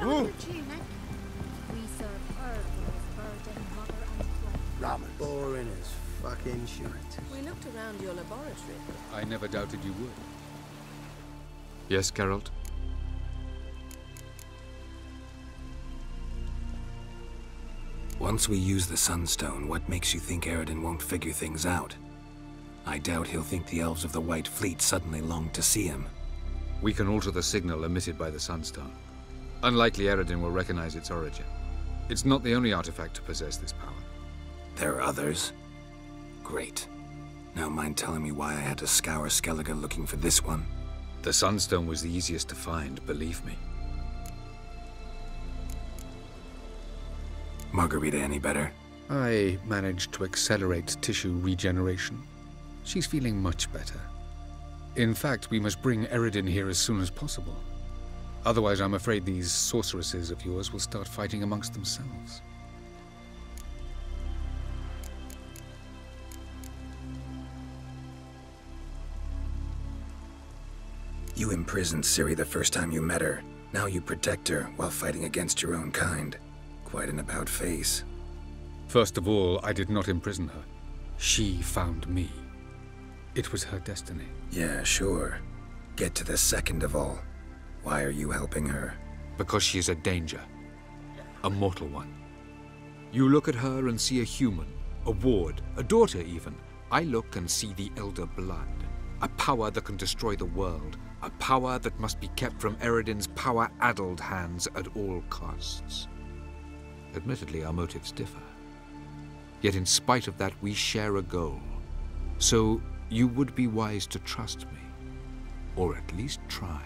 We serve Earth as virgin mother and friend. Ramen. Boring as fucking shit. We looked around your laboratory. I never doubted you would. Yes, Geralt? Once we use the Sunstone, what makes you think Eredin won't figure things out? I doubt he'll think the elves of the White Fleet suddenly long to see him. We can alter the signal emitted by the Sunstone. Unlikely Eredin will recognize its origin. It's not the only artifact to possess this power. There are others? Great. Now mind telling me why I had to scour Skellige looking for this one? The Sunstone was the easiest to find, believe me. Margarita any better? I managed to accelerate tissue regeneration. She's feeling much better. In fact, we must bring Eredin here as soon as possible. Otherwise, I'm afraid these sorceresses of yours will start fighting amongst themselves. You imprisoned Ciri the first time you met her. Now you protect her while fighting against your own kind. Quite an about-face. First of all, I did not imprison her. She found me. It was her destiny. Yeah, sure. Get to the second of all. Why are you helping her? Because she is a danger. A mortal one. You look at her and see a human, a ward, a daughter even. I look and see the Elder Blood. A power that can destroy the world. A power that must be kept from Eredin's power-addled hands at all costs. Admittedly, our motives differ. Yet in spite of that, we share a goal. So you would be wise to trust me. Or at least try.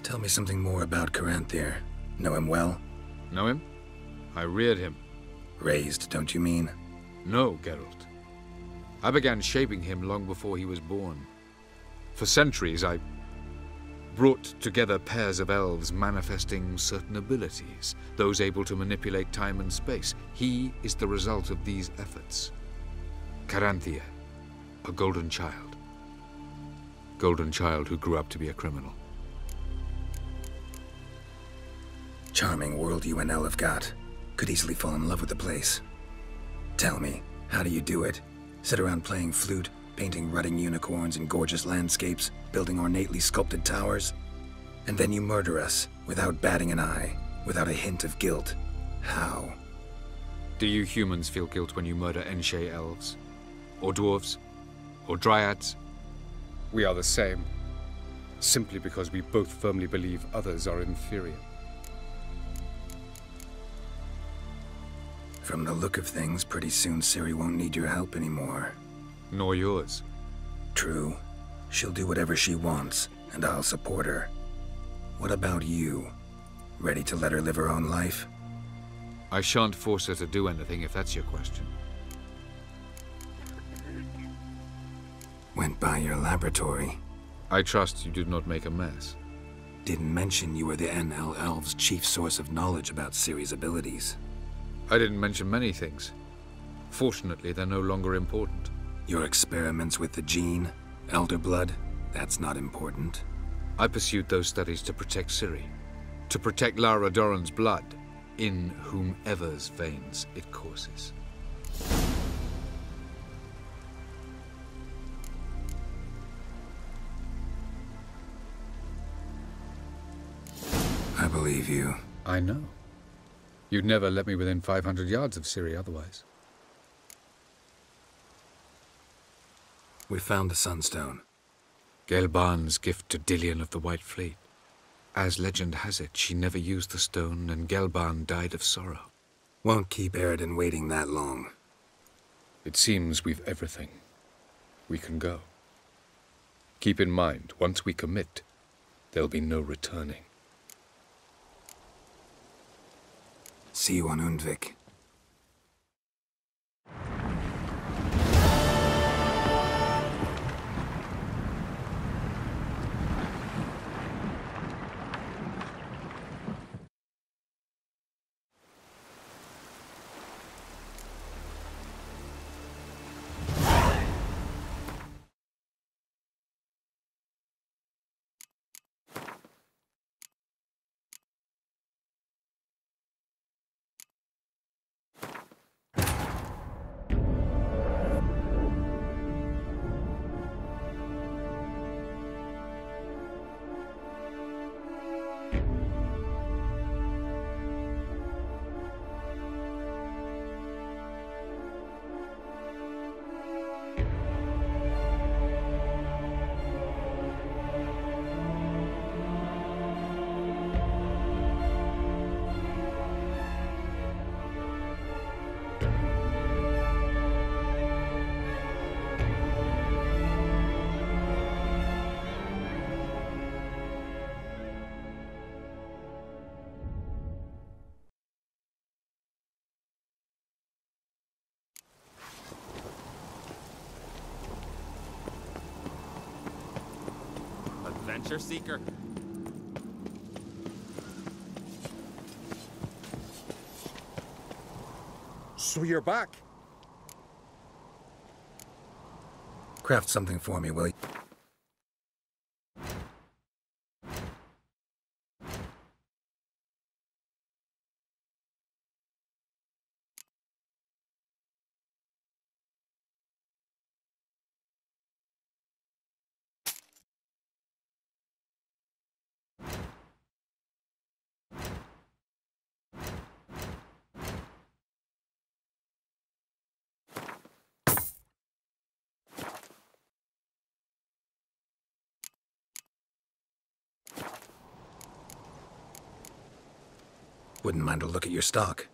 Tell me something more about Caranthir. Know him well? Know him? I reared him. Raised, don't you mean? No, Geralt. I began shaping him long before he was born. For centuries, I brought together pairs of elves manifesting certain abilities, those able to manipulate time and space. He is the result of these efforts. Caranthir, a golden child. Golden child who grew up to be a criminal. Charming world you and El have got. Could easily fall in love with the place. Tell me, how do you do it? Sit around playing flute, painting rutting unicorns in gorgeous landscapes, building ornately sculpted towers? And then you murder us, without batting an eye, without a hint of guilt. How? Do you humans feel guilt when you murder Enshe elves? Or dwarves? Or dryads? We are the same, simply because we both firmly believe others are inferior. From the look of things, pretty soon Ciri won't need your help anymore. Nor yours. True. She'll do whatever she wants, and I'll support her. What about you? Ready to let her live her own life? I shan't force her to do anything if that's your question. Went by your laboratory. I trust you did not make a mess. Didn't mention you were the NL Elves' chief source of knowledge about Ciri's abilities. I didn't mention many things. Fortunately, they're no longer important. Your experiments with the gene, Elder Blood, that's not important. I pursued those studies to protect Ciri. To protect Lara Dorren's blood, in whomever's veins it courses. I believe you. I know. You'd never let me within 500 yards of Ciri otherwise. We found the Sunstone. Gelban's gift to Dillion of the White Fleet. As legend has it, she never used the stone, and Gelban died of sorrow. Won't keep Eredin waiting that long. It seems we've everything. We can go. Keep in mind, once we commit, there'll be no returning. See you on Undvik. adventure seeker. So you're back? Craft something for me, will you? Wouldn't mind a look at your stock.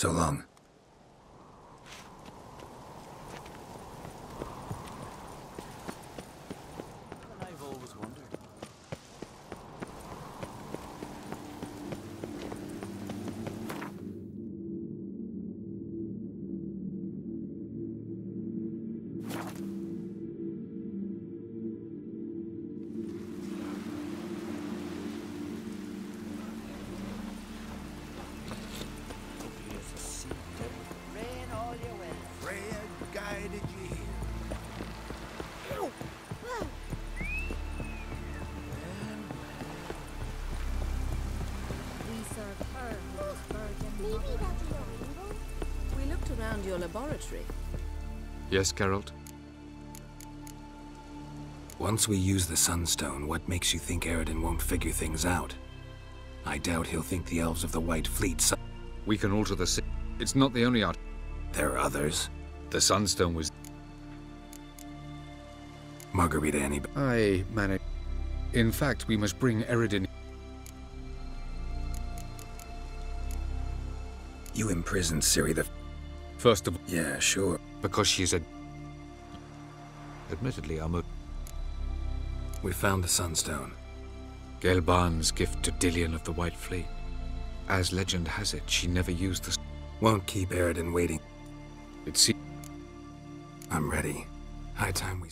So long. I've always wondered. Freya guided you here. We serve her who is virgin mother. We looked around your laboratory. Yes, Geralt? Once we use the Sunstone, what makes you think Eredin won't figure things out? I doubt he'll think the elves of the White Fleet. We can alter the It's not the only art. There are others. The Sunstone was... Margarita, any... I managed... In fact, we must bring Eredin... You imprisoned Ciri the... First of all, Yeah, sure. because she's a... Admittedly, I'm We found the Sunstone. Gelban's gift to Dillion of the White Fleet. As legend has it, she never used the... Won't keep Eredin waiting. It seems... I'm ready. High time we...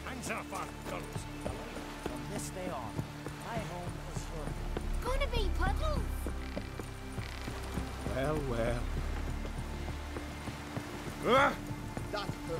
Hands up, Arctos. From this day on, my home is your Gonna be puddles. Well, well. Ah! That's good.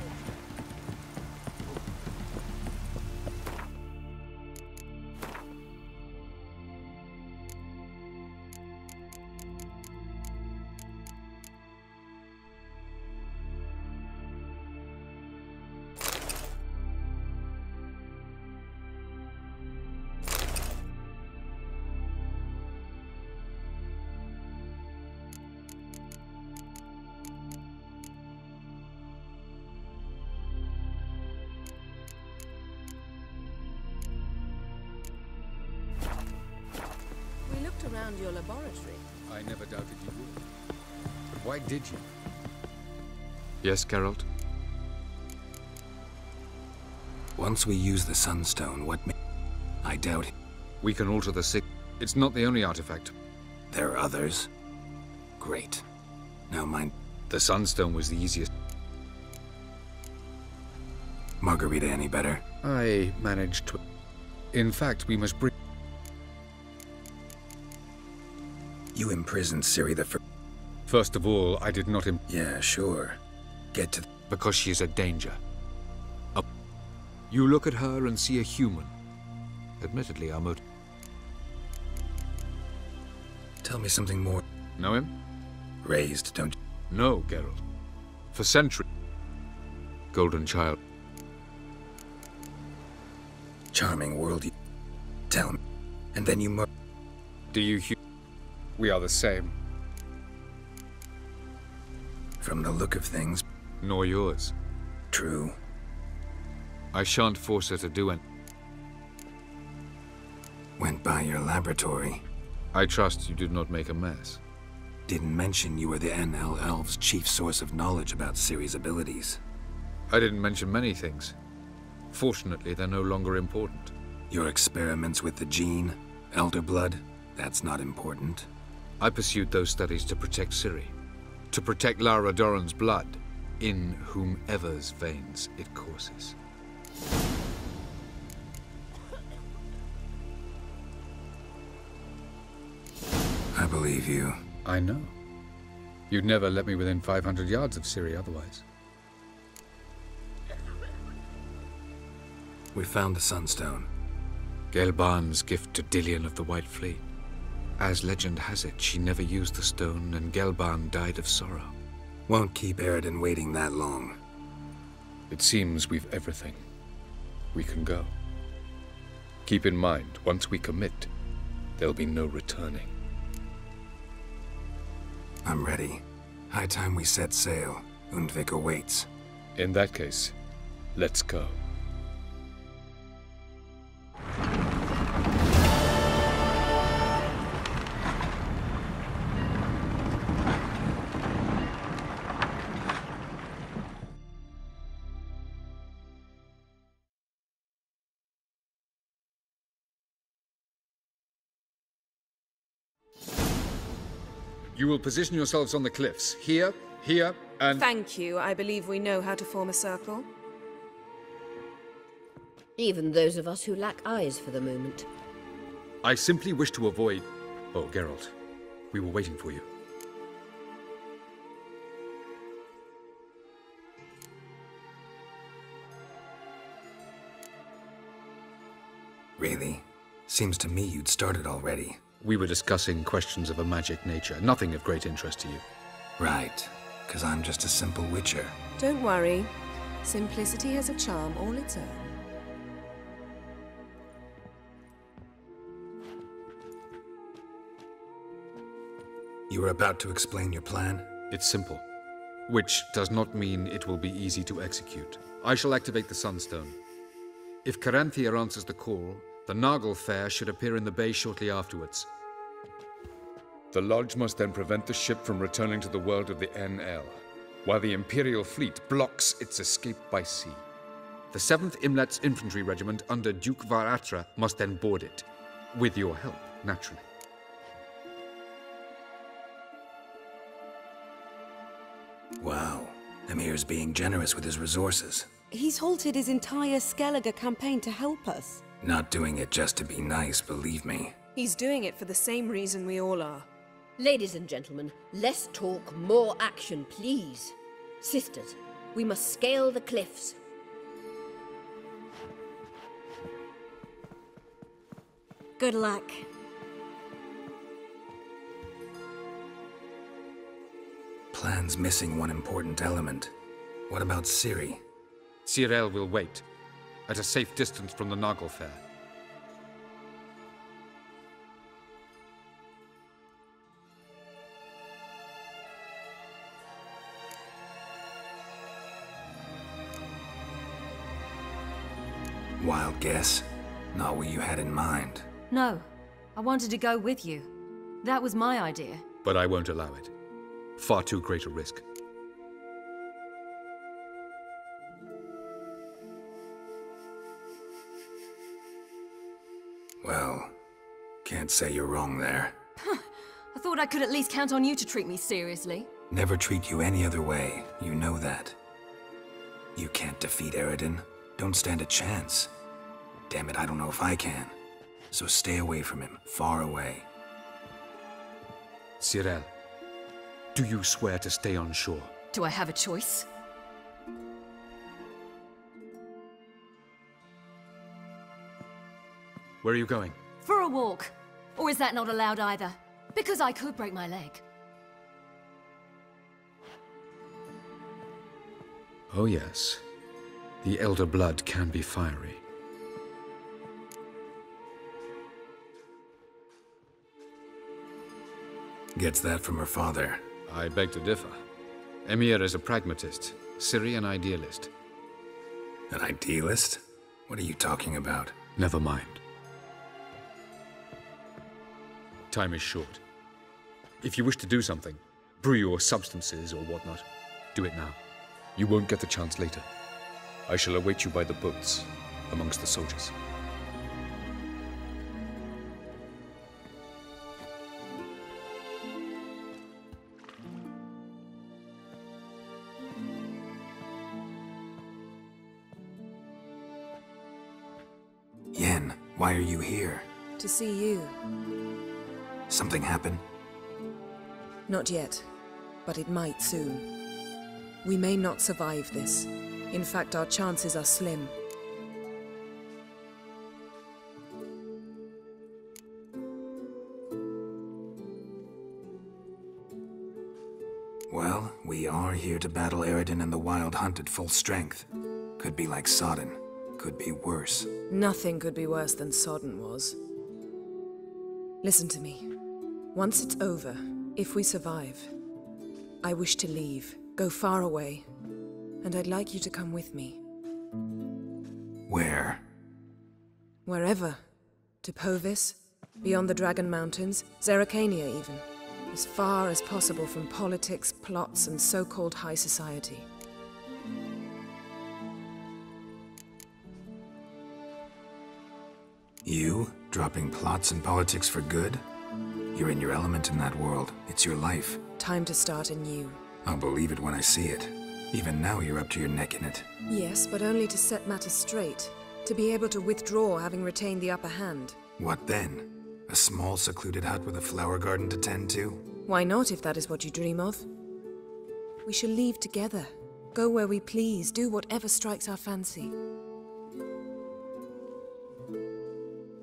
around your laboratory. I never doubted you would. But why did you? Yes, Geralt? Once we use the Sunstone, what may... I doubt it. We can alter the sig... It's not the only artifact. There are others? Great. Now mind... The Sunstone was the easiest. Margarita any better? I managed to... In fact, we must bring... You imprisoned Ciri the First. First of all, I did not Yeah, sure. Get to... because she is a danger. You look at her and see a human. Admittedly, our motive... Tell me something more. Know him? Raised, don't you? No, Geralt. For centuries. Golden Child. Charming world you... Tell me. And then you Do you... We are the same. From the look of things... Nor yours. True. I shan't force her to do it. Went by your laboratory. I trust you did not make a mess. Didn't mention you were the NL Elves' chief source of knowledge about Ciri's abilities. I didn't mention many things. Fortunately, they're no longer important. Your experiments with the gene, Elder Blood, that's not important. I pursued those studies to protect Ciri. To protect Lara Dorren's blood, in whomever's veins it courses. I believe you. I know. You'd never let me within 500 yards of Ciri otherwise. We found the Sunstone. Gelban's gift to Dillion of the White Fleet. As legend has it, she never used the stone, and Gelban died of sorrow. Won't keep Eridan waiting that long. It seems we've everything. We can go. Keep in mind, once we commit, there'll be no returning. I'm ready. High time we set sail. Undvik awaits. In that case, let's go. You will position yourselves on the cliffs. Here, here, and... Thank you. I believe we know how to form a circle. Even those of us who lack eyes for the moment. I simply wish to avoid... Oh, Geralt. We were waiting for you. Really? Seems to me you'd started already. We were discussing questions of a magic nature, nothing of great interest to you. Right, because I'm just a simple witcher. Don't worry. Simplicity has a charm all its own. You were about to explain your plan? It's simple. Which does not mean it will be easy to execute. I shall activate the Sunstone. If Caranthea answers the call, the Naglfar should appear in the bay shortly afterwards. The Lodge must then prevent the ship from returning to the world of the NL, while the Imperial fleet blocks its escape by sea. The 7th Imlet's infantry regiment under Duke Varatra must then board it. With your help, naturally. Wow. Emir's being generous with his resources. He's halted his entire Skellige campaign to help us. Not doing it just to be nice, believe me. He's doing it for the same reason we all are. Ladies and gentlemen, less talk, more action, please. Sisters, we must scale the cliffs. Good luck. Plan's missing one important element. What about Ciri? Cyril will wait, at a safe distance from the Naglfar. Wild guess. Not what you had in mind. No, I wanted to go with you. That was my idea. But I won't allow it. Far too great a risk. Well, can't say you're wrong there. I thought I could at least count on you to treat me seriously. Never treat you any other way, you know that. You can't defeat Eredin. Don't stand a chance. Damn it, I don't know if I can. So stay away from him, far away. Cyril, do you swear to stay on shore? Do I have a choice? Where are you going? For a walk. Or is that not allowed either? Because I could break my leg. Oh yes. The Elder Blood can be fiery. Gets that from her father. I beg to differ. Emir is a pragmatist, Ciri an idealist. An idealist? What are you talking about? Never mind. Time is short. If you wish to do something, brew your substances or whatnot, do it now. You won't get the chance later. I shall await you by the boats, amongst the soldiers. Yen, why are you here? To see you. Something happen? Not yet, but it might soon. We may not survive this. In fact, our chances are slim. Well, we are here to battle Eredin and the Wild Hunt at full strength. Could be like Sodden. Could be worse. Nothing could be worse than Sodden was. Listen to me. Once it's over, if we survive, I wish to leave, go far away, and I'd like you to come with me. Where? Wherever. To Povis, beyond the Dragon Mountains, Zerrikania even. As far as possible from politics, plots, and so-called high society. You? Dropping plots and politics for good? You're in your element in that world. It's your life. Time to start anew. I'll believe it when I see it. Even now you're up to your neck in it. Yes, but only to set matters straight. To be able to withdraw having retained the upper hand. What then? A small secluded hut with a flower garden to tend to? Why not, if that is what you dream of? We shall leave together. Go where we please, do whatever strikes our fancy.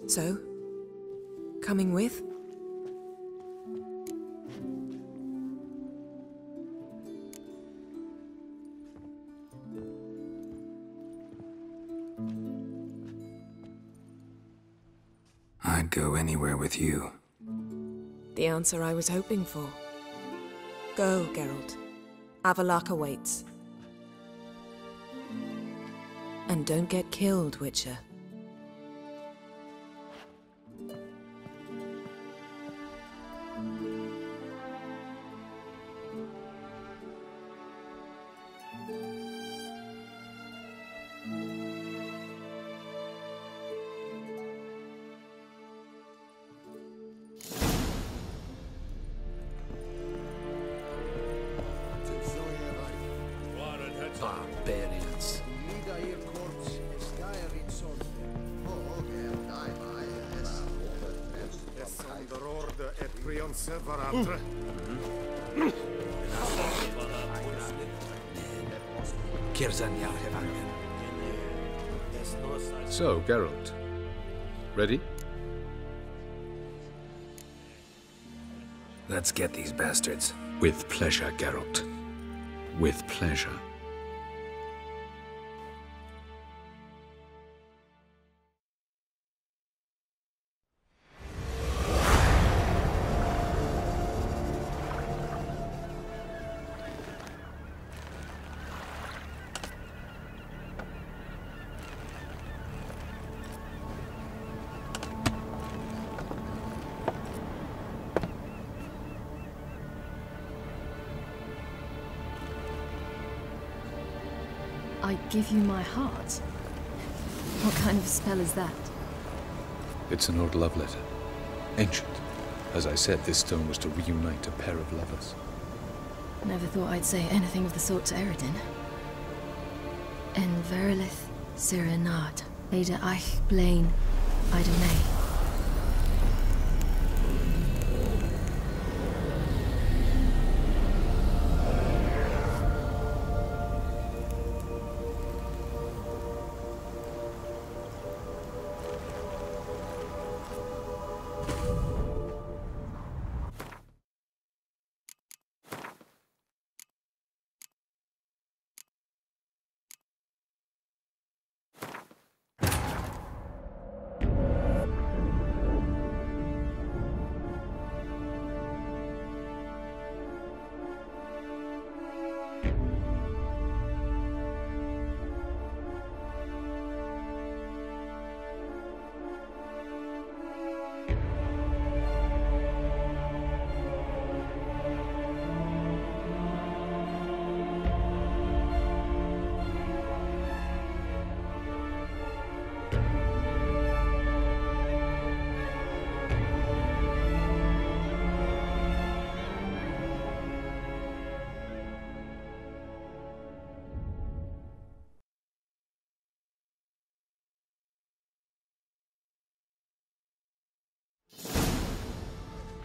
So, coming with? I'd go anywhere with you. The answer I was hoping for. Go, Geralt. Avallac'h awaits. And don't get killed, Witcher. Barbarians. So, Geralt. Ready? Let's get these bastards. With pleasure, Geralt. With pleasure. I give you my heart? What kind of spell is that? It's an old love letter. Ancient. As I said, this stone was to reunite a pair of lovers. Never thought I'd say anything of the sort to Eredin. En verilith Sirenad, Ada eich blaen, Ida May.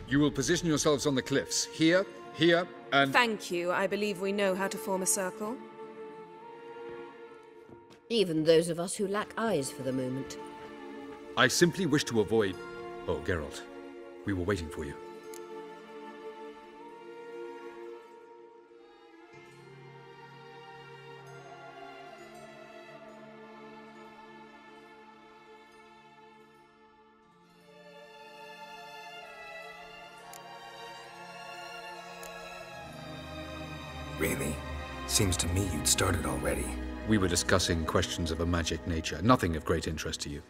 You will position yourselves on the cliffs. Here, here, and... Thank you. I believe we know how to form a circle. Even those of us who lack eyes for the moment. I simply wish to avoid... Oh, Geralt. We were waiting for you. Really? Seems to me you'd started already. We were discussing questions of a magic nature, nothing of great interest to you.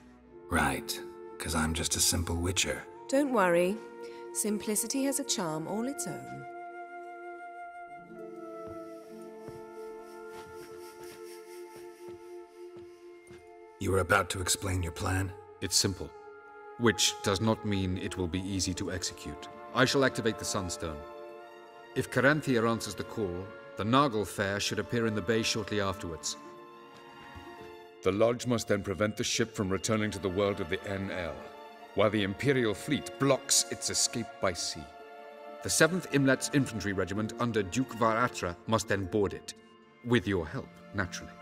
Right, because I'm just a simple witcher. Don't worry. Simplicity has a charm all its own. You were about to explain your plan? It's simple, which does not mean it will be easy to execute. I shall activate the Sunstone. If Caranthia answers the call, the Nagel Fair should appear in the bay shortly afterwards. The Lodge must then prevent the ship from returning to the world of the NL, while the Imperial fleet blocks its escape by sea. The 7th Imlet's Infantry Regiment under Duke Varatra must then board it, with your help, naturally.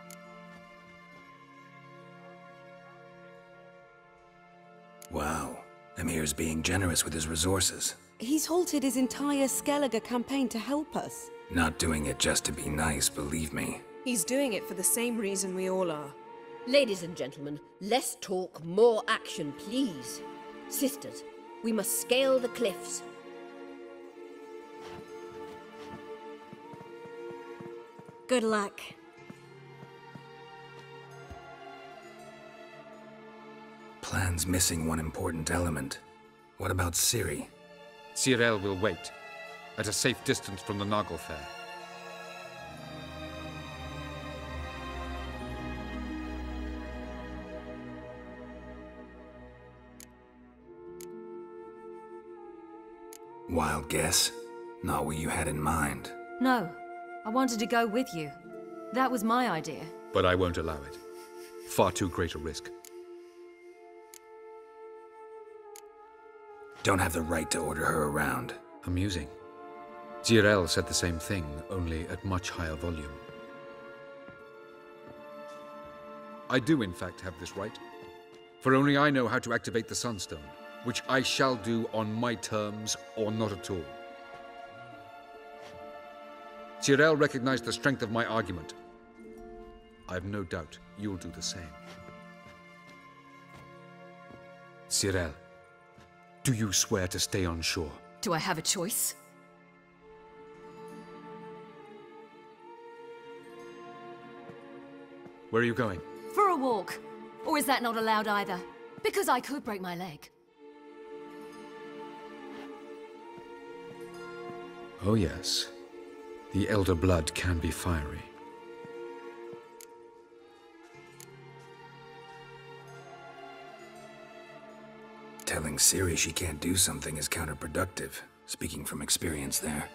Wow, Emir's being generous with his resources. He's halted his entire Skellige campaign to help us. Not doing it just to be nice, believe me. He's doing it for the same reason we all are. Ladies and gentlemen, less talk, more action, please. Sisters, we must scale the cliffs. Good luck. Plan's missing one important element. What about Ciri? Cyril will wait, at a safe distance from the Nagel Fair. Wild guess? Not what you had in mind. No, I wanted to go with you. That was my idea. But I won't allow it. Far too great a risk. Don't have the right to order her around. Amusing. Cyril said the same thing, only at much higher volume. I do, in fact, have this right. For only I know how to activate the Sunstone, which I shall do on my terms or not at all. Cyril recognized the strength of my argument. I've no doubt you'll do the same. Cyril, do you swear to stay on shore? Do I have a choice? Where are you going? For a walk. Or is that not allowed either? Because I could break my leg. Oh yes. The Elder Blood can be fiery. Telling Ciri she can't do something is counterproductive, speaking from experience there.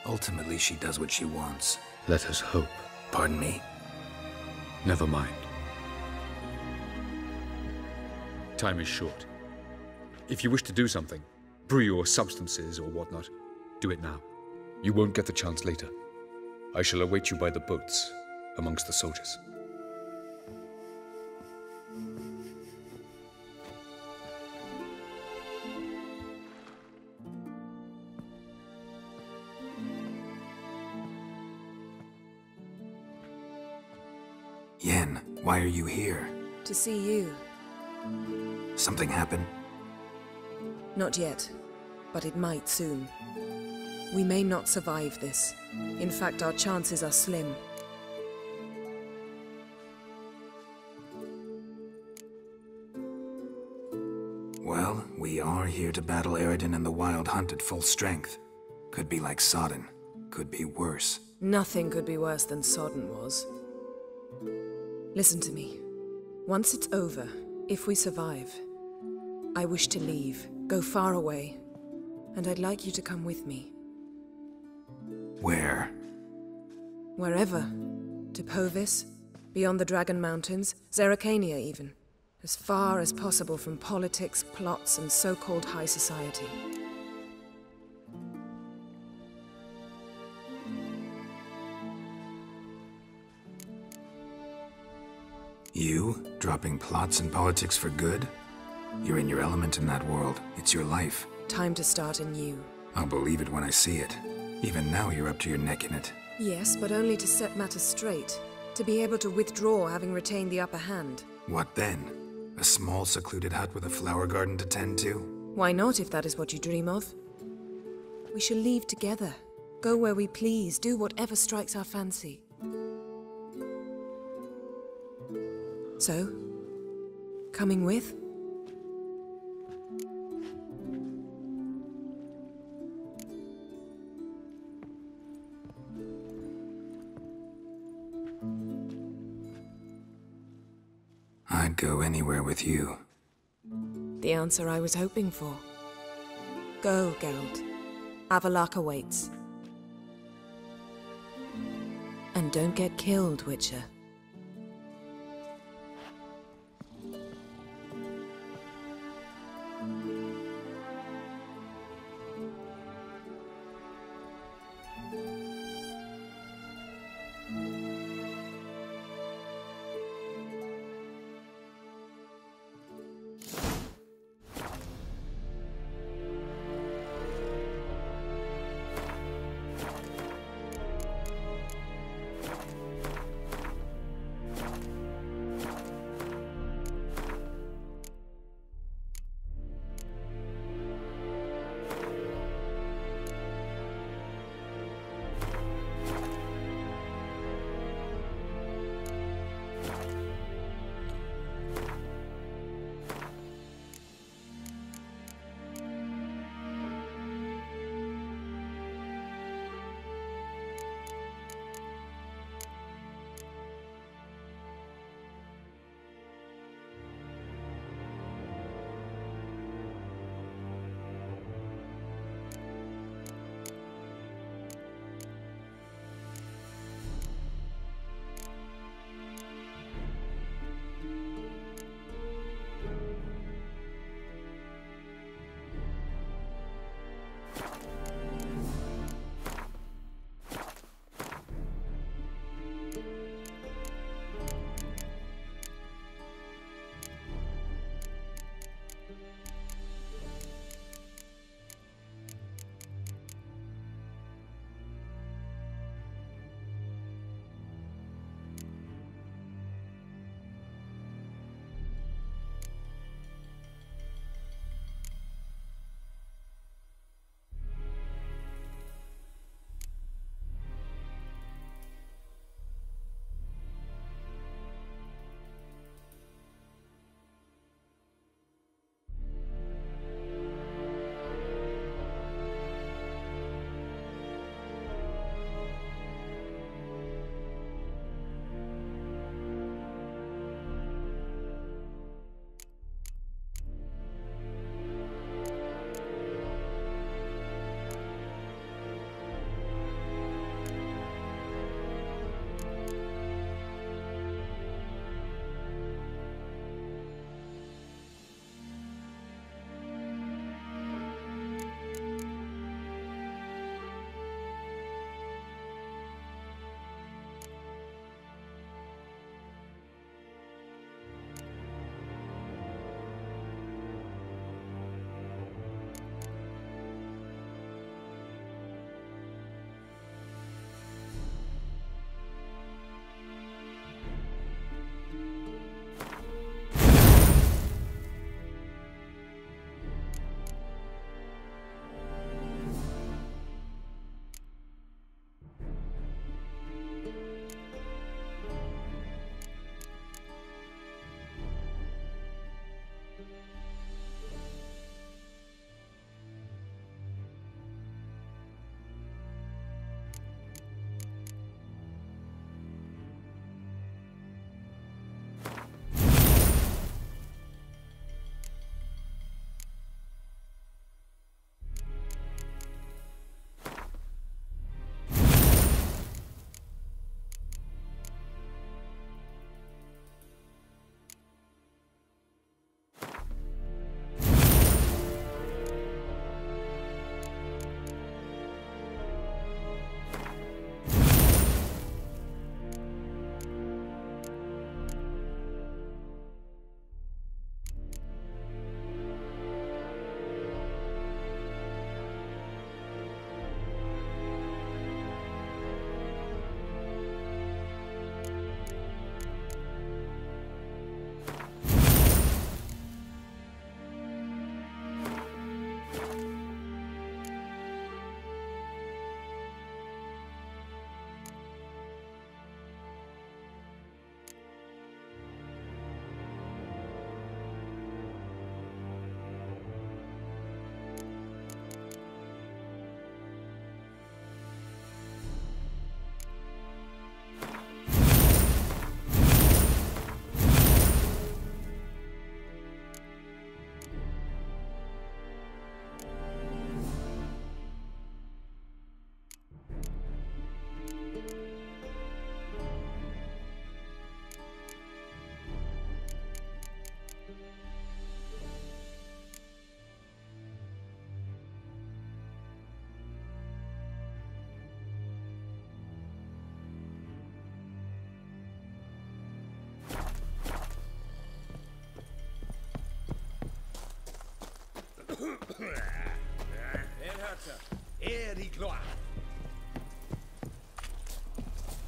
Ultimately, she does what she wants. Let us hope. Pardon me? Never mind. Time is short. If you wish to do something, brew your substances or whatnot, do it now. You won't get the chance later. I shall await you by the boats, amongst the soldiers. Yen, why are you here? To see you. Something happened? Not yet, but it might soon. We may not survive this. In fact, our chances are slim. Well, we are here to battle Eredin and the Wild Hunt at full strength. Could be like Sodden. Could be worse. Nothing could be worse than Sodden was. Listen to me. Once it's over, if we survive, I wish to leave, go far away, and I'd like you to come with me. Where? Wherever. To Povis, beyond the Dragon Mountains, Zerrikania even. As far as possible from politics, plots, and so-called high society. You? Dropping plots and politics for good? You're in your element in that world. It's your life. Time to start anew. I'll believe it when I see it. Even now you're up to your neck in it. Yes, but only to set matters straight. To be able to withdraw having retained the upper hand. What then? A small secluded hut with a flower garden to tend to? Why not, if that is what you dream of? We shall leave together. Go where we please, do whatever strikes our fancy. So, coming with? I'd go anywhere with you. The answer I was hoping for. Go, Geralt. Avallac'h awaits. And don't get killed, Witcher.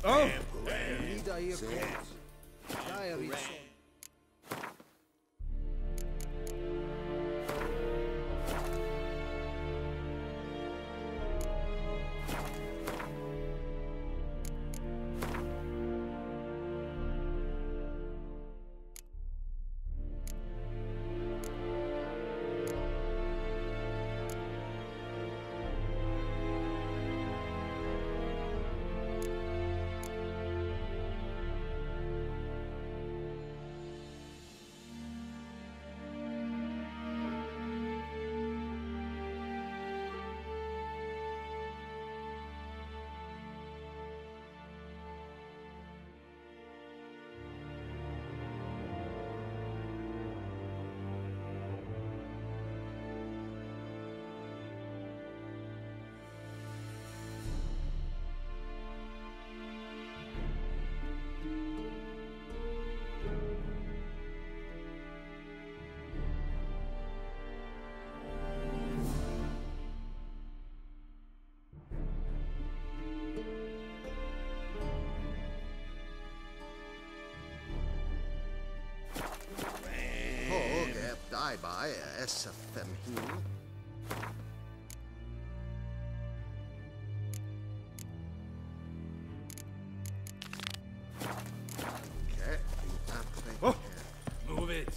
Oh! By SFM. Oh, move it.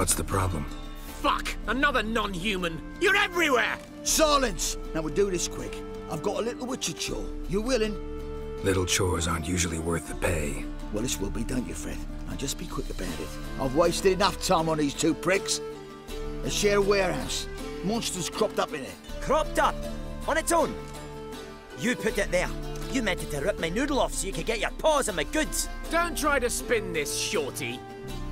What's the problem? Fuck! Another non-human! You're everywhere! Silence! Now we'll do this quick. I've got a little witcher chore. You willing? Little chores aren't usually worth the pay. Well, this will be, don't you, Fred? Now just be quick about it. I've wasted enough time on these two pricks. They share a warehouse. Monsters cropped up in it. Cropped up? On its own? You put it there. You meant it to rip my noodle off so you could get your paws on my goods. Don't try to spin this, shorty.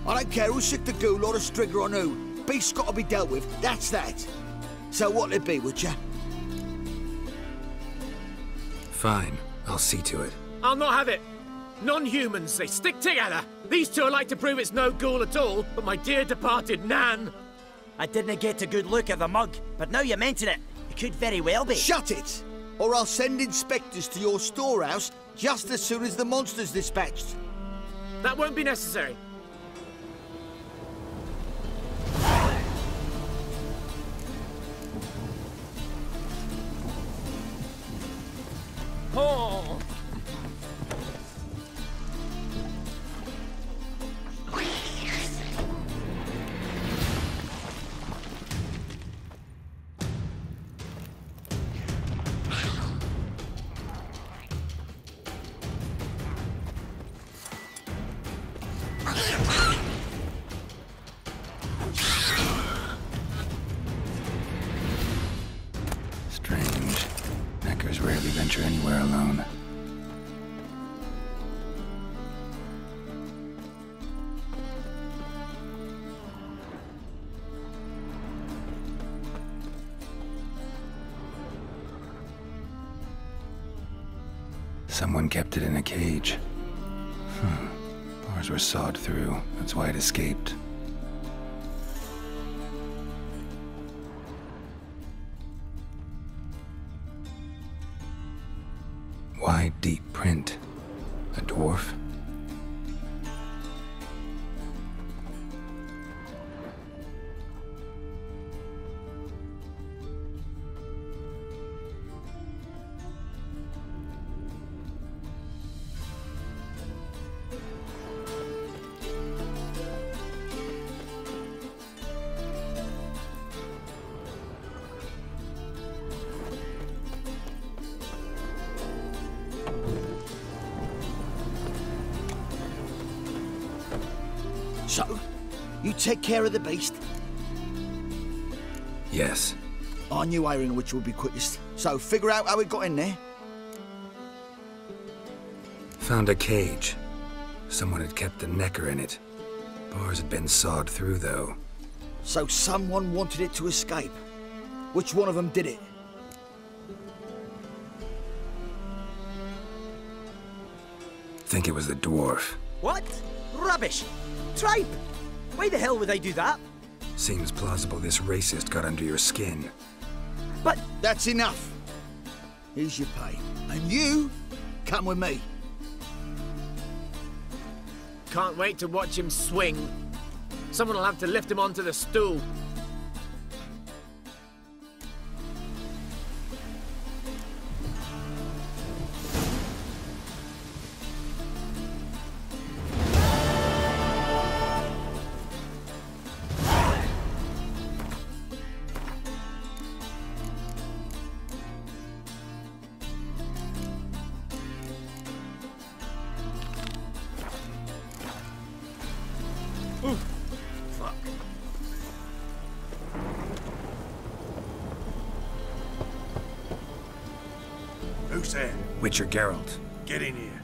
I don't care who's sick the ghoul or the strigger on who. Beast's got to be dealt with, that's that. So what'll it be, would ya? Fine, I'll see to it. I'll not have it. Non-humans, they stick together. These two are like to prove it's no ghoul at all, but my dear departed Nan. I didn't get a good look at the mug, but now you mention it, it could very well be. Shut it! Or I'll send inspectors to your storehouse just as soon as the monster's dispatched. That won't be necessary. Oh. Strange. Neckers rarely venture anywhere alone. Someone kept it in a cage. Bars were sawed through. That's why it escaped. Why deep print? A dwarf? So, you take care of the beast? Yes. I knew iron which would be quickest. So, figure out how it got in there. Found a cage. Someone had kept the necker in it. Bars had been sawed through, though. So someone wanted it to escape. Which one of them did it? Think it was the dwarf. What? Rubbish! Tripe! Why the hell would they do that? Seems plausible this racist got under your skin. But that's enough. Here's your pay. And you, come with me. Can't wait to watch him swing. Someone will have to lift him onto the stool. Ooh, fuck. Who's there? Witcher Geralt. Get in here.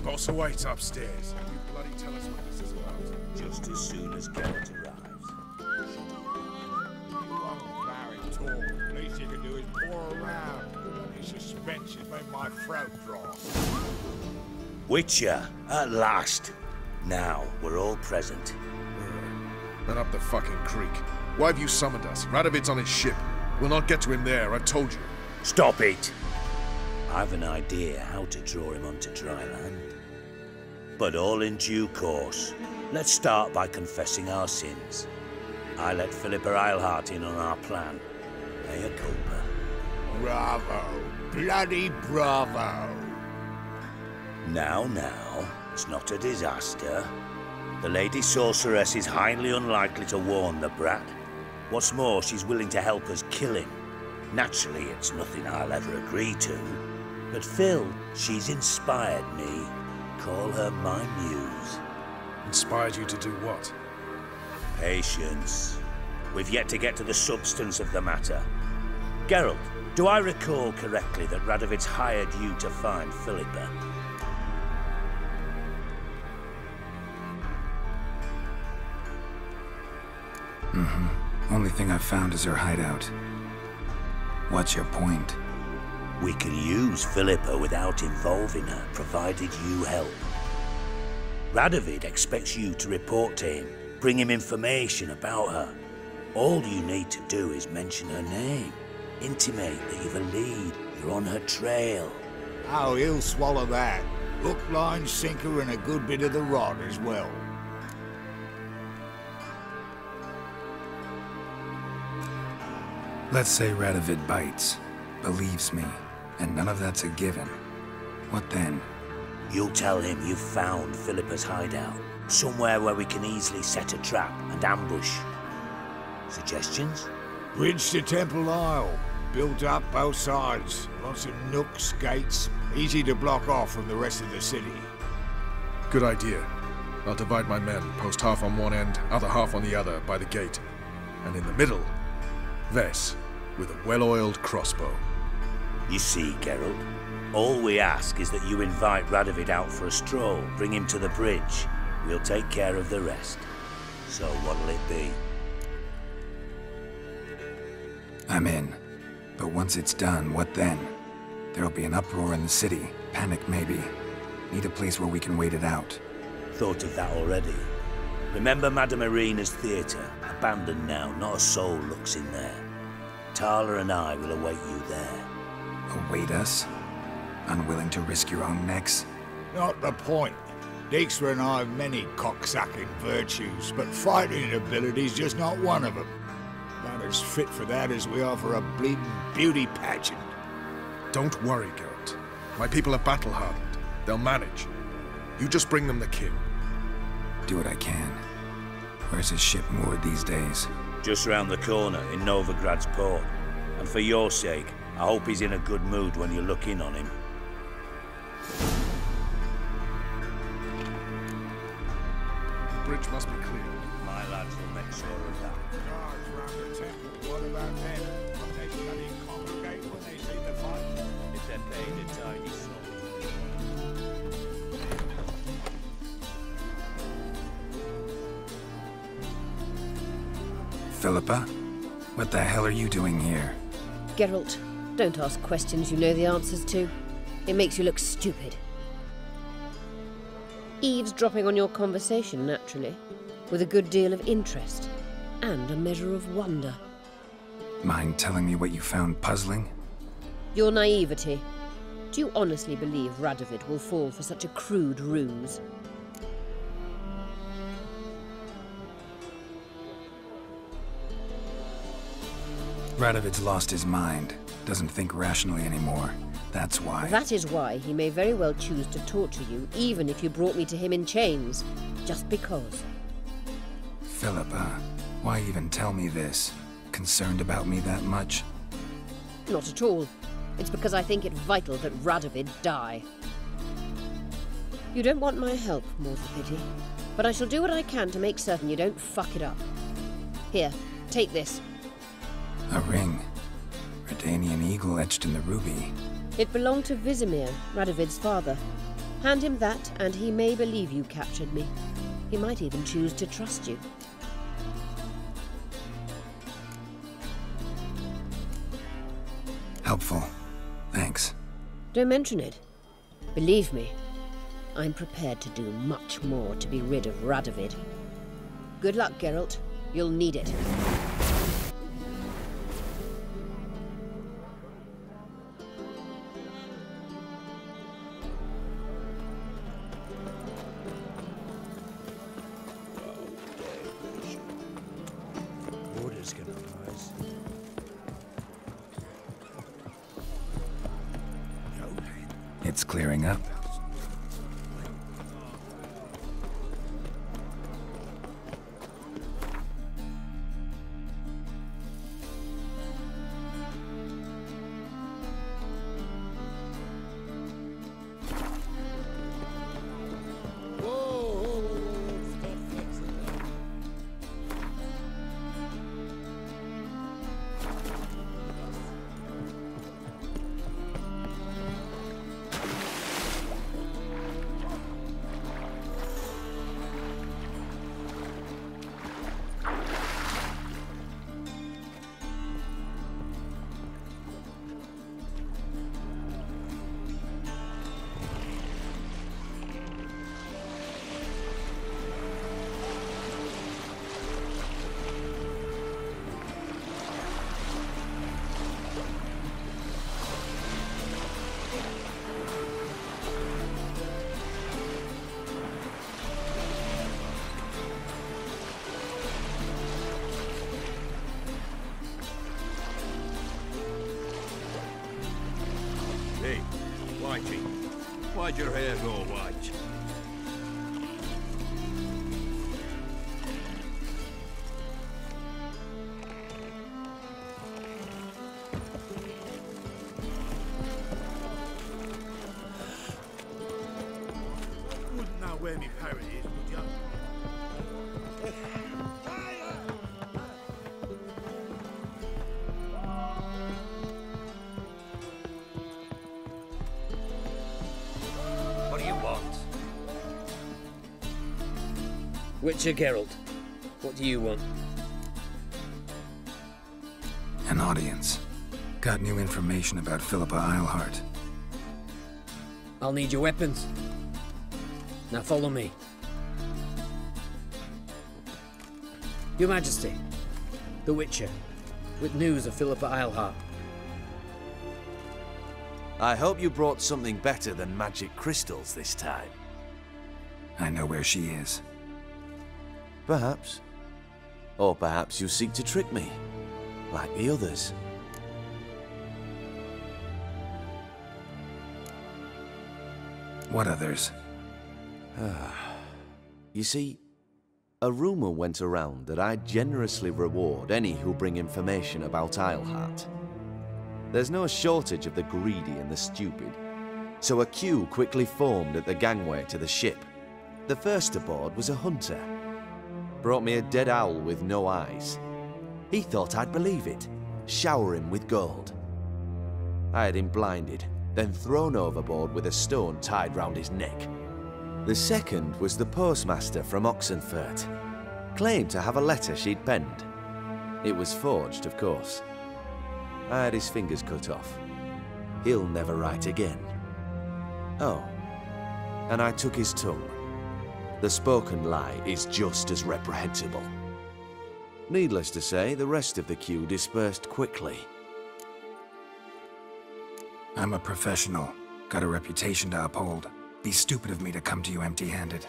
Boss awaits upstairs. You bloody tell us what this is about. Just as soon as Geralt arrives. You won't plow talk. Least you can do is pour around. Any suspense has made my throat dry. Witcher, at last. Now, we're all present. Then up the fucking creek. Why have you summoned us? Radovid's on his ship. We'll not get to him there, I've told you. Stop it! I've an idea how to draw him onto dry land. But all in due course. Let's start by confessing our sins. I let Philippa Eilhart in on our plan. Mea culpa. Bravo. Bloody bravo. Now, it's not a disaster. The Lady Sorceress is highly unlikely to warn the brat. What's more, she's willing to help us kill him. Naturally, it's nothing I'll ever agree to. But Phil, she's inspired me. Call her my muse. Inspired you to do what? Patience. We've yet to get to the substance of the matter. Geralt, do I recall correctly that Radovid's hired you to find Philippa? Only thing I've found is her hideout. What's your point? We can use Philippa without involving her, provided you help. Radovid expects you to report to him, bring him information about her. All you need to do is mention her name. Intimate that you've a lead, you're on her trail. Oh, he'll swallow that. Hook, line, sinker, and a good bit of the rod as well. Let's say Radovid bites, believes me, And none of that's a given. What then? You'll tell him you've found Philippa's hideout. Somewhere where we can easily set a trap and ambush. Suggestions? Bridge to Temple Isle. Built up both sides. Lots of nooks, gates. Easy to block off from the rest of the city. Good idea. I'll divide my men, post half on one end, other half on the other, by the gate. And in the middle, Ves, with a well-oiled crossbow. You see, Geralt, all we ask is that you invite Radovid out for a stroll, bring him to the bridge. We'll take care of the rest. So what'll it be? I'm in. But once it's done, what then? There'll be an uproar in the city. Panic, maybe. Need a place where we can wait it out. Thought of that already. Remember Madame Irina's theatre? Abandoned now, not a soul looks in there. Tala and I will await you there. Await us? Unwilling to risk your own necks? Not the point. Dijkstra and I have many cocksucking virtues, but fighting ability's just not one of them. About as fit for that as we are for a bleeding beauty pageant. Don't worry, Geralt. My people are battle-hardened. They'll manage. You just bring them the king. Do what I can. Where's his ship moored these days? Just round the corner in Novigrad's port. And for your sake, I hope he's in a good mood when you look in on him. The bridge must be clear. My lads will make sure of that. Guards round the temple, what about them? Will they bloody congregate when they see the fight? If they're paid a tidy sum. Philippa? What the hell are you doing here? Geralt, don't ask questions you know the answers to. It makes you look stupid. Eavesdropping on your conversation, naturally, with a good deal of interest and a measure of wonder. Mind telling me what you found puzzling? Your naivety. Do you honestly believe Radovid will fall for such a crude ruse? Radovid's lost his mind. Doesn't think rationally anymore. That's why. That is why he may very well choose to torture you, even if you brought me to him in chains. Just because. Philippa, why even tell me this? Concerned about me that much? Not at all. It's because I think it vital that Radovid die. You don't want my help, more's the pity. But I shall do what I can to make certain you don't fuck it up. Here, take this. A ring. Redanian eagle etched in the ruby. It belonged to Vizimir, Radovid's father. Hand him that, and he may believe you captured me. He might even choose to trust you. Helpful. Thanks. Don't mention it. Believe me, I'm prepared to do much more to be rid of Radovid. Good luck, Geralt. You'll need it. Water's gonna rise. It's clearing up. Why'd your hair go white? Wouldn't know where me parrot is, would ya? What do you want? Witcher Geralt, what do you want? An audience. Got new information about Philippa Eilhart. I'll need your weapons. Now follow me. Your Majesty, the Witcher, with news of Philippa Eilhart. I hope you brought something better than magic crystals this time. I know where she is. Perhaps. Or perhaps you seek to trick me, like the others. What others? You see, a rumor went around that I generously reward any who bring information about Eilhart. There's no shortage of the greedy and the stupid, so a queue quickly formed at the gangway to the ship. The first aboard was a hunter. Brought me a dead owl with no eyes. He thought I'd believe it, shower him with gold. I had him blinded, then thrown overboard with a stone tied round his neck. The second was the postmaster from Oxenfurt. Claimed to have a letter she'd penned. It was forged, of course. I had his fingers cut off. He'll never write again. Oh, and I took his tongue. The spoken lie is just as reprehensible. Needless to say, the rest of the queue dispersed quickly. I'm a professional. Got a reputation to uphold. Be stupid of me to come to you empty-handed.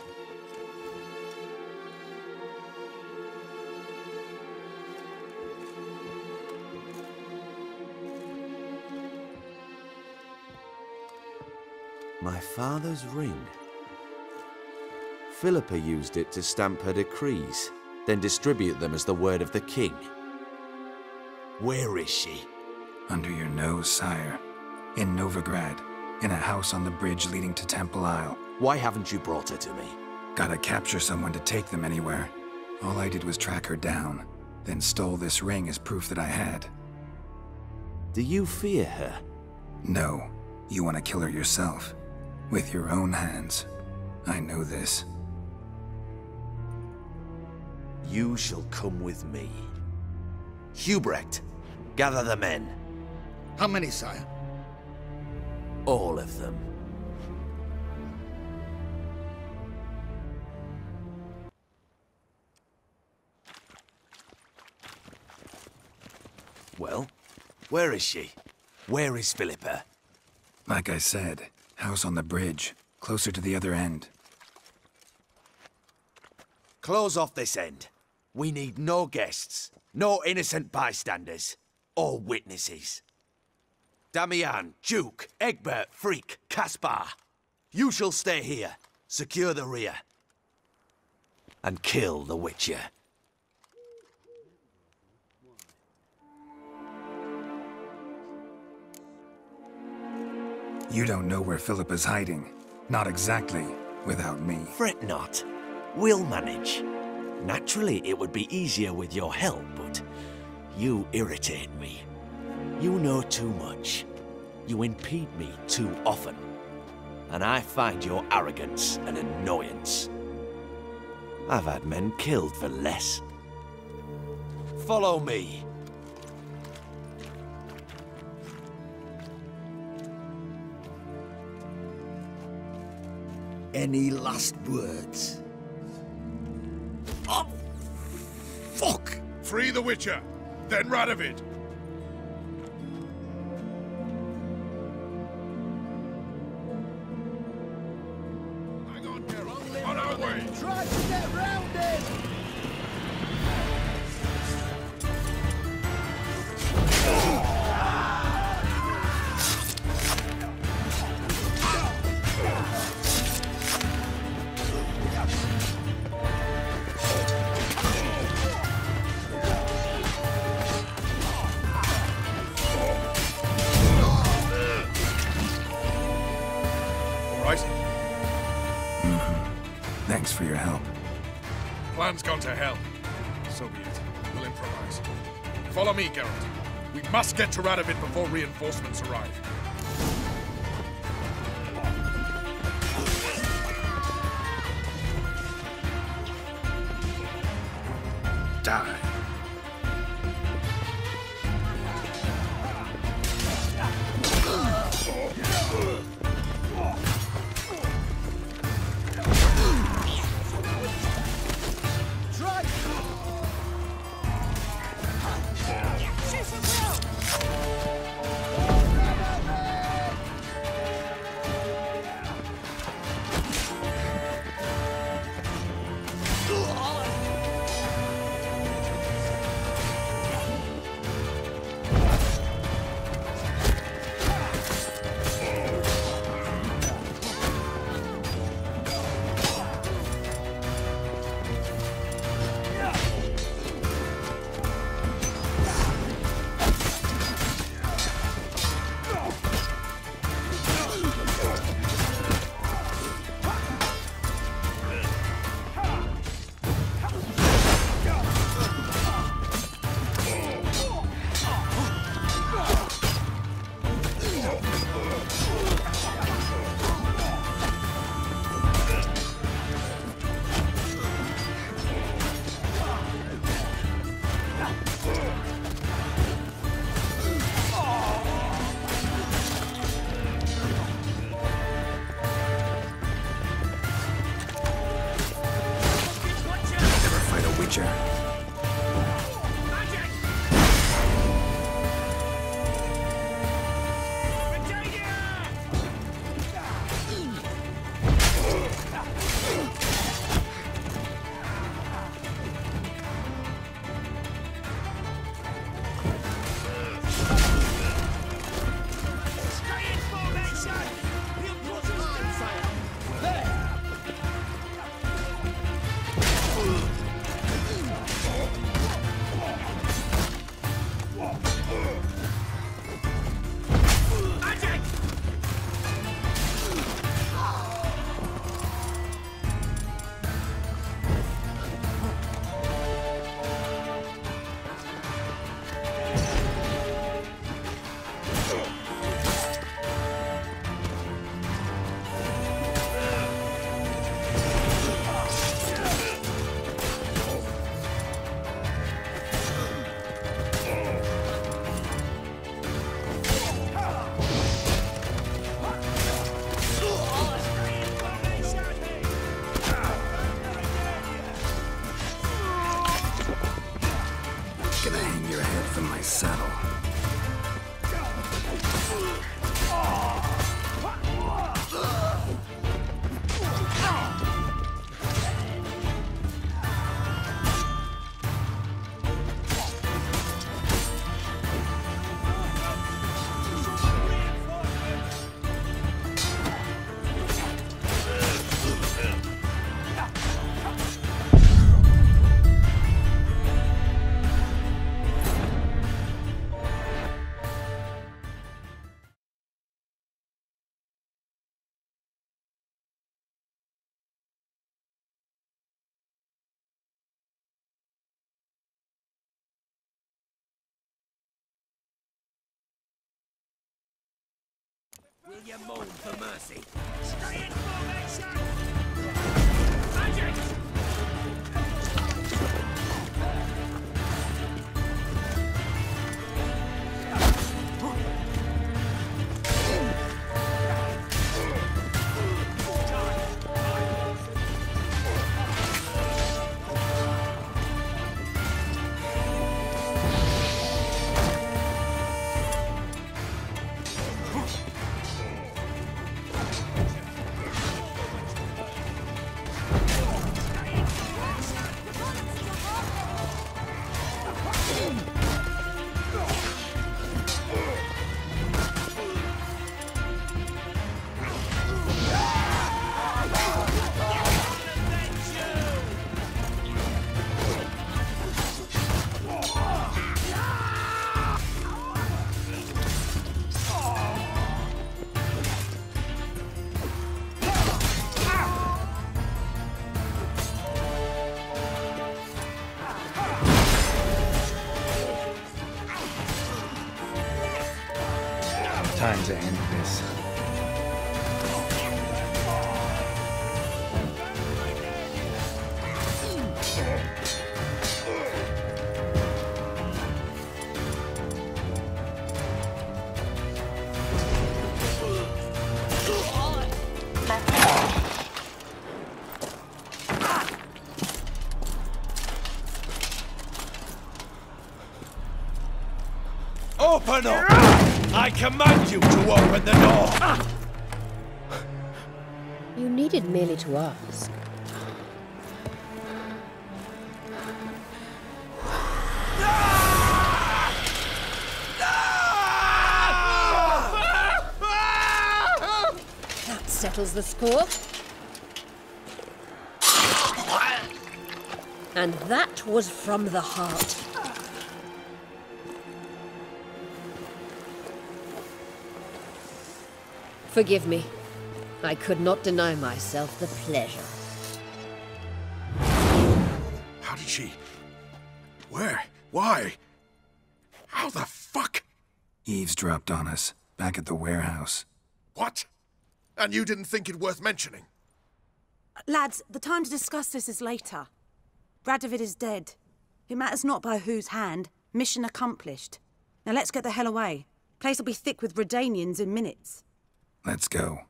My father's ring. Philippa used it to stamp her decrees, then distribute them as the word of the king. Where is she? Under your nose, sire. In Novigrad. In a house on the bridge leading to Temple Isle. Why haven't you brought her to me? Gotta capture someone to take them anywhere. All I did was track her down, then stole this ring as proof that I had. Do you fear her? No. You want to kill her yourself. With your own hands. I know this. You shall come with me. Hubrecht, gather the men. How many, sire? All of them. Well, where is she? Where is Philippa? Like I said, house on the bridge, closer to the other end. Close off this end. We need no guests, no innocent bystanders, or witnesses. Damian, Duke, Egbert, Freak, Caspar. You shall stay here, secure the rear, and kill the Witcher. You don't know where Philippa's hiding. Not exactly, without me. Fret not. We'll manage. Naturally, it would be easier with your help, but you irritate me. You know too much. You impede me too often. And I find your arrogance an annoyance. I've had men killed for less. Follow me. Any last words? Oh, fuck! Free the Witcher, then Radovid. Hang on, Geralt. On our way. Try to get round it! plan's gone to hell. So be it. We'll improvise. Follow me, Geralt. We must get to Radovid before reinforcements arrive. Die. Will you moan for mercy? Stay in formation! Magic! Time to end this. Open up! I command you to open the door! You needed merely to ask. That settles the score. And that was from the heart. Forgive me. I could not deny myself the pleasure. How did she... Where? Why? How the fuck? Eavesdropped on us, back at the warehouse. What? And you didn't think it worth mentioning? Lads, the time to discuss this is later. Radovid is dead. It matters not by whose hand. Mission accomplished. Now let's get the hell away. Place will be thick with Redanians in minutes. Let's go.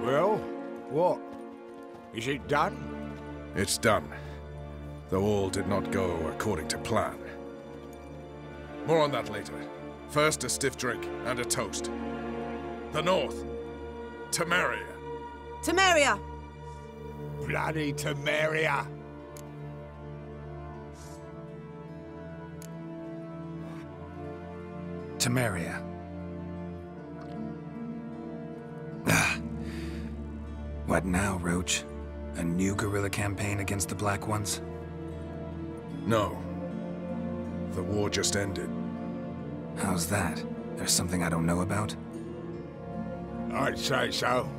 Well, what? Is it done? It's done. Though all did not go according to plan. More on that later. First, a stiff drink and a toast. The North. Temeria. Temeria! Bloody Temeria! Temeria. What now, Roach? A new guerrilla campaign against the Black Ones? No. The war just ended. How's that? There's something I don't know about? I'd say so.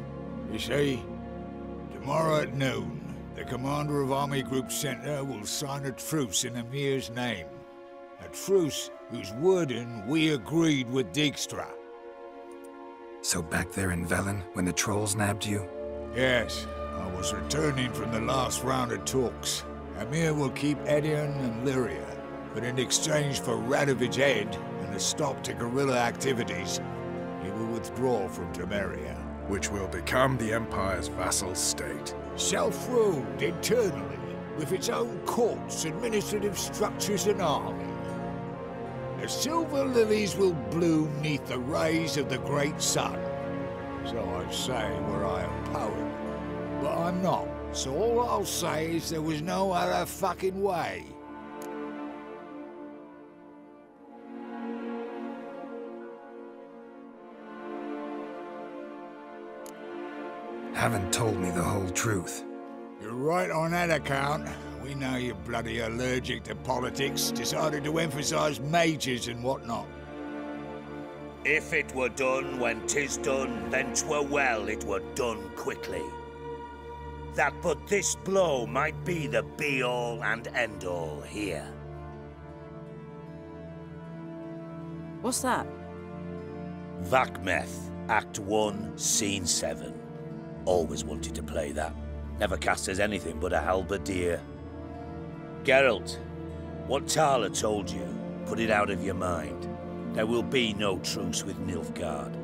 You see, tomorrow at noon, the commander of Army Group Center will sign a truce in Emir's name. A truce whose wording we agreed with Dijkstra. So back there in Velen, when the trolls nabbed you? Yes, I was returning from the last round of talks. Emir will keep Edion and Lyria, but in exchange for Radovid's head and a stop to guerrilla activities, he will withdraw from Temeria. Which will become the Empire's vassal state. Self-ruled internally, with its own courts, administrative structures and army. The silver lilies will bloom neath the rays of the great sun. So I'd say were I a poet. But I'm not. So all I'll say is there was no other fucking way. Haven't told me the whole truth. You're right on that account. We know you're bloody allergic to politics, decided to emphasize majors and whatnot. If it were done when 'tis done, then 'twere well it were done quickly. That but this blow might be the be-all and end-all here. What's that? Vakmeth, Act 1, Scene 7. Always wanted to play that. Never cast as anything but a halberdier. Geralt, what Tala told you, put it out of your mind. There will be no truce with Nilfgaard.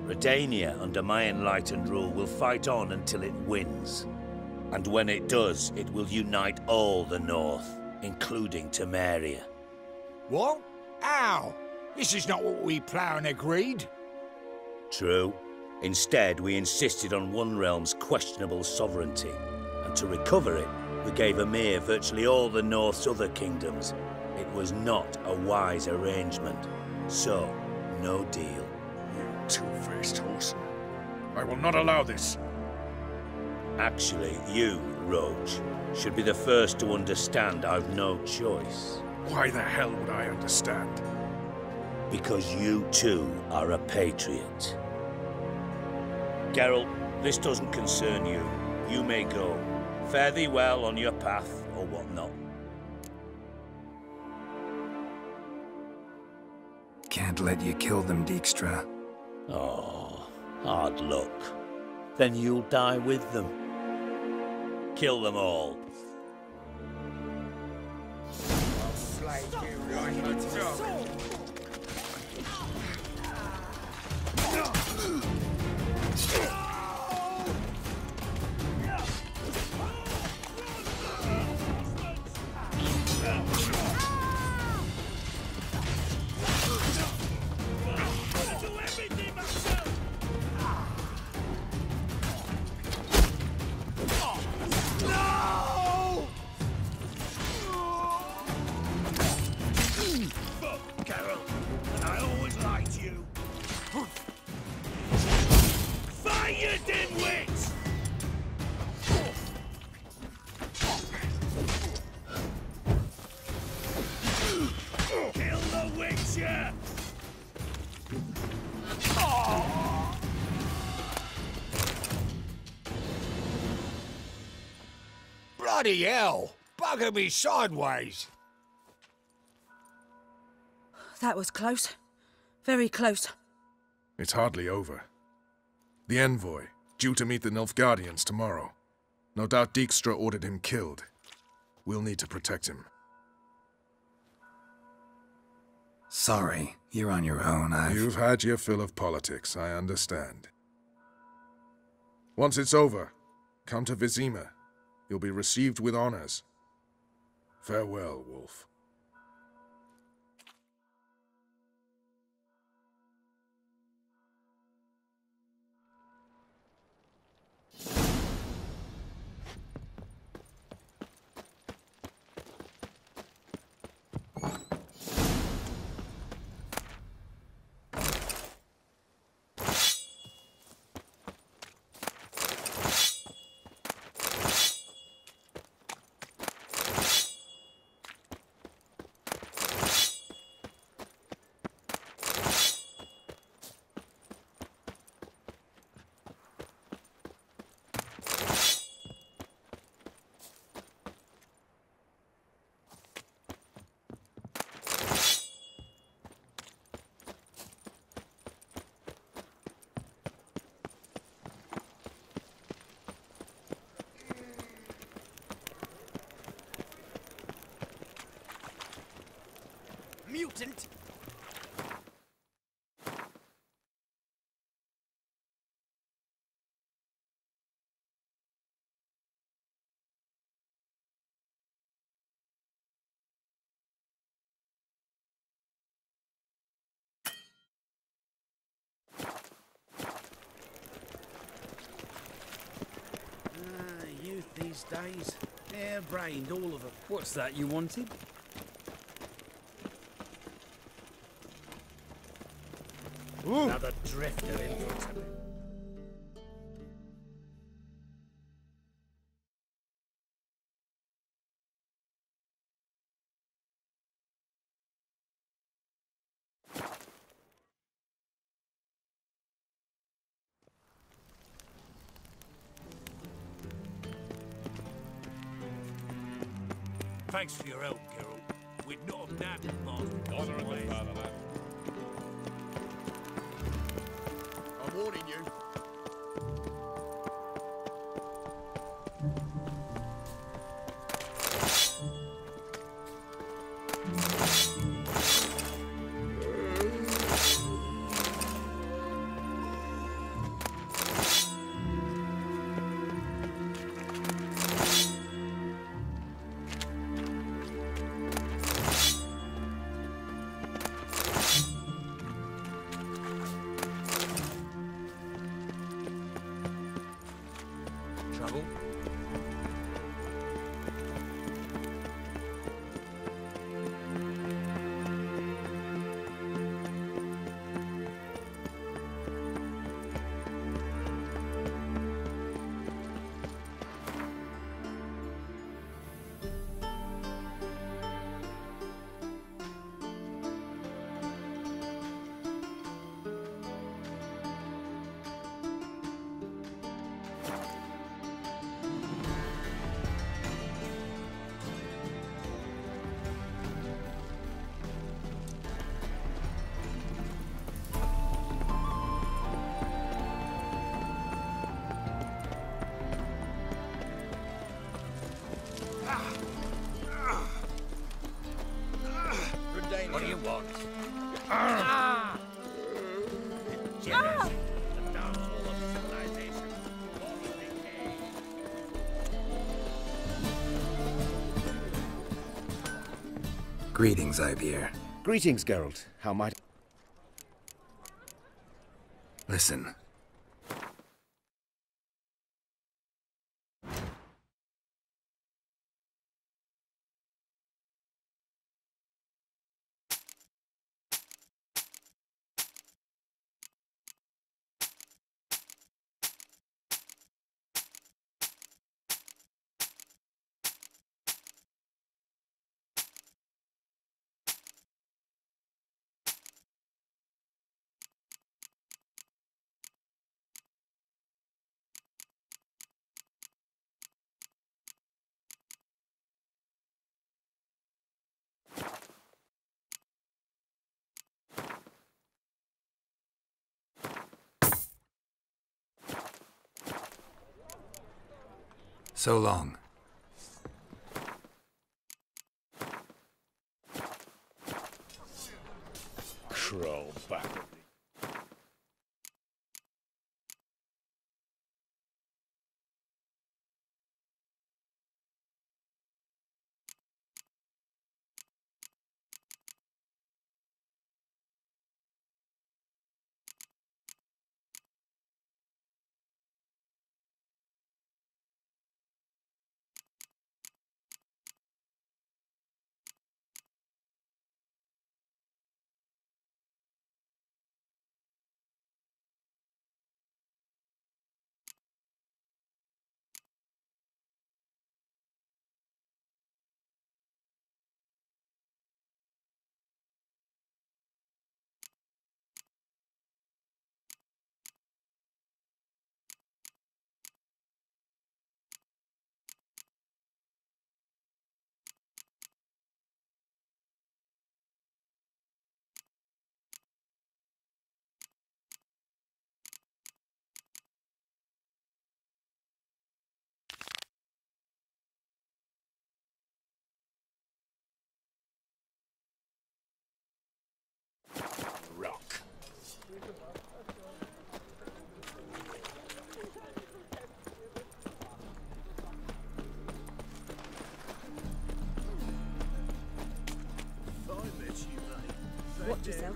Redania, under my enlightened rule, will fight on until it wins. And when it does, it will unite all the North, including Temeria. What? How? This is not what we Plough agreed. True. Instead, we insisted on one realm's questionable sovereignty, and to recover it, we gave Emir virtually all the North's other kingdoms. It was not a wise arrangement. So, no deal. You two-faced horse. I will not allow this. Actually, you, Roach should be the first to understand I've no choice. Why the hell would I understand? Because you too are a patriot. Geralt, this doesn't concern you. You may go. Fare thee well on your path or whatnot. Can't let you kill them, Dijkstra. Oh, hard luck. Then you'll die with them. Kill them all. I'll flay you like a dog. Bloody hell! Bugger me sideways! That was close. Very close. It's hardly over. The envoy, due to meet the Nilfgaardians tomorrow. No doubt Dijkstra ordered him killed. We'll need to protect him. Sorry, you're on your own. You've had your fill of politics, I understand. Once it's over, come to Vizima. You'll be received with honors. Farewell, Wolf. Mutant! Youth these days. Hair-brained, all of them. What's that you wanted? Another drifter infantry. Thanks for your help, Geralt. We'd not have nabbed the bastard. Honor of the fatherland. I'm warning you. Ah! Greetings, Ivier. Greetings, Geralt. How might... Listen. So long. Crawl back. Rock. Watch yourself.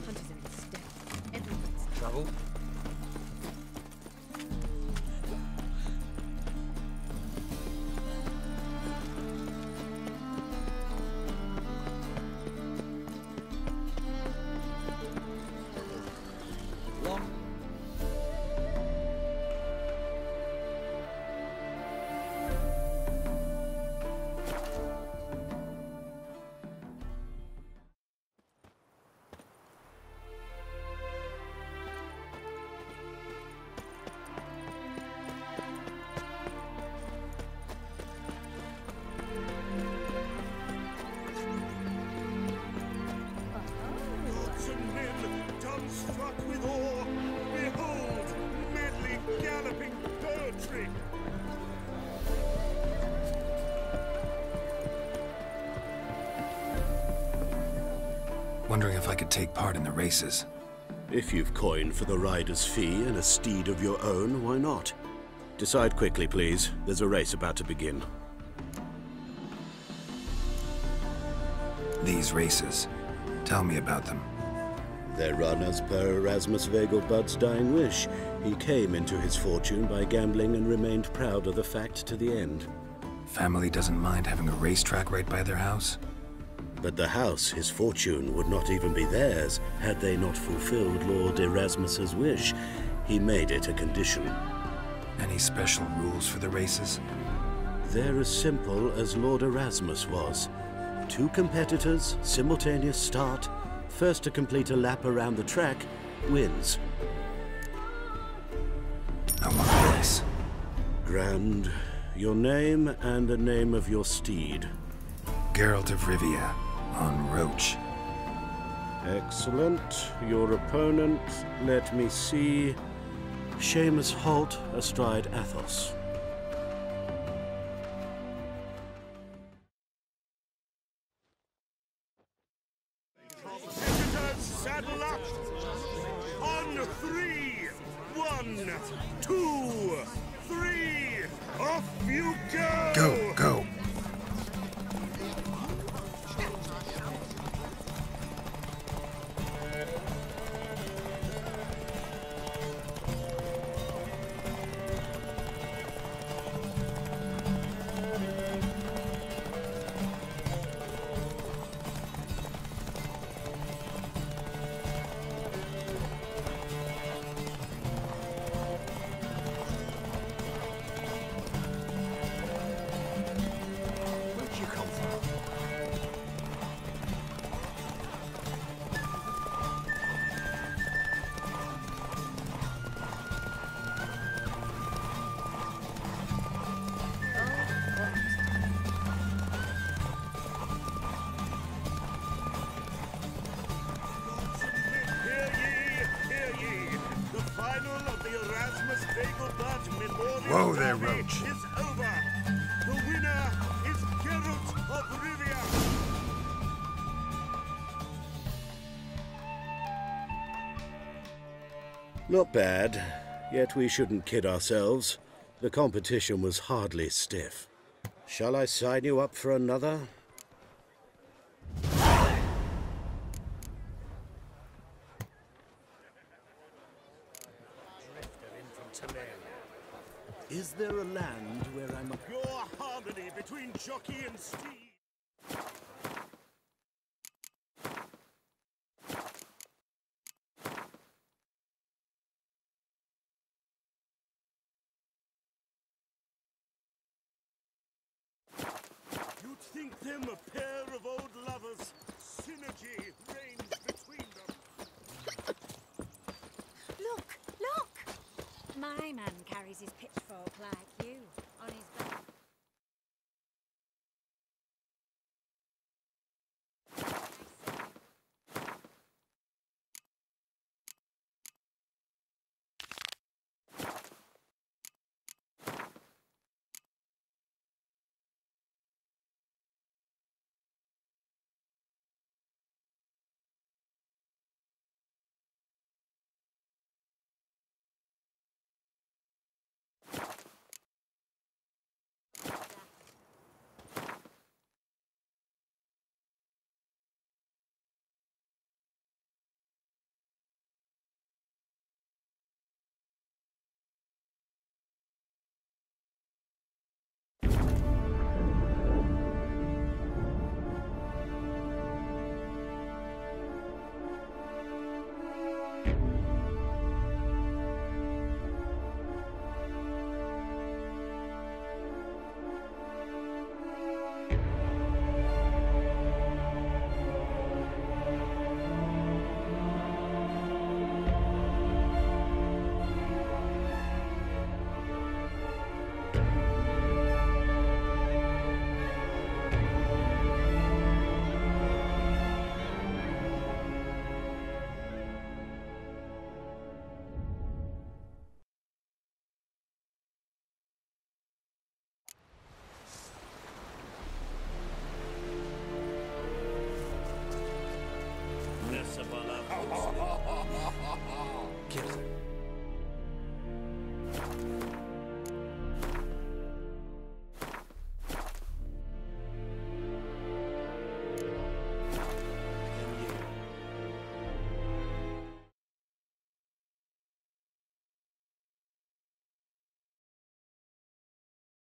Hunters in the steppe. Everyone's Trouble? Struck with awe, behold, medley galloping poetry. Wondering if I could take part in the races. If you've coin for the rider's fee and a steed of your own, why not? Decide quickly, please. There's a race about to begin. These races. Tell me about them. They run as per Erasmus Vegelbud's dying wish. He came into his fortune by gambling and remained proud of the fact to the end. Family doesn't mind having a racetrack right by their house? But the house, his fortune, would not even be theirs had they not fulfilled Lord Erasmus's wish. He made it a condition. Any special rules for the races? They're as simple as Lord Erasmus was. 2 competitors, simultaneous start. First to complete a lap around the track wins. I want this. Grand. Your name and the name of your steed. Geralt of Rivia, on Roach. Excellent. Your opponent, let me see. Seamus Holt, astride Athos. Competitors, saddle up! On 3! 1, 2, 3, off you go! Go, go. Whoa there, Roach. Is over. The winner is Geralt of Rivia. Not bad, yet we shouldn't kid ourselves. The competition was hardly stiff. Shall I sign you up for another? Is there a land where I'm a... Your harmony between jockey and steed. You'd think them a pair of old lovers. Synergy reigns between them. Look! Look! My man carries his pitchfork like you.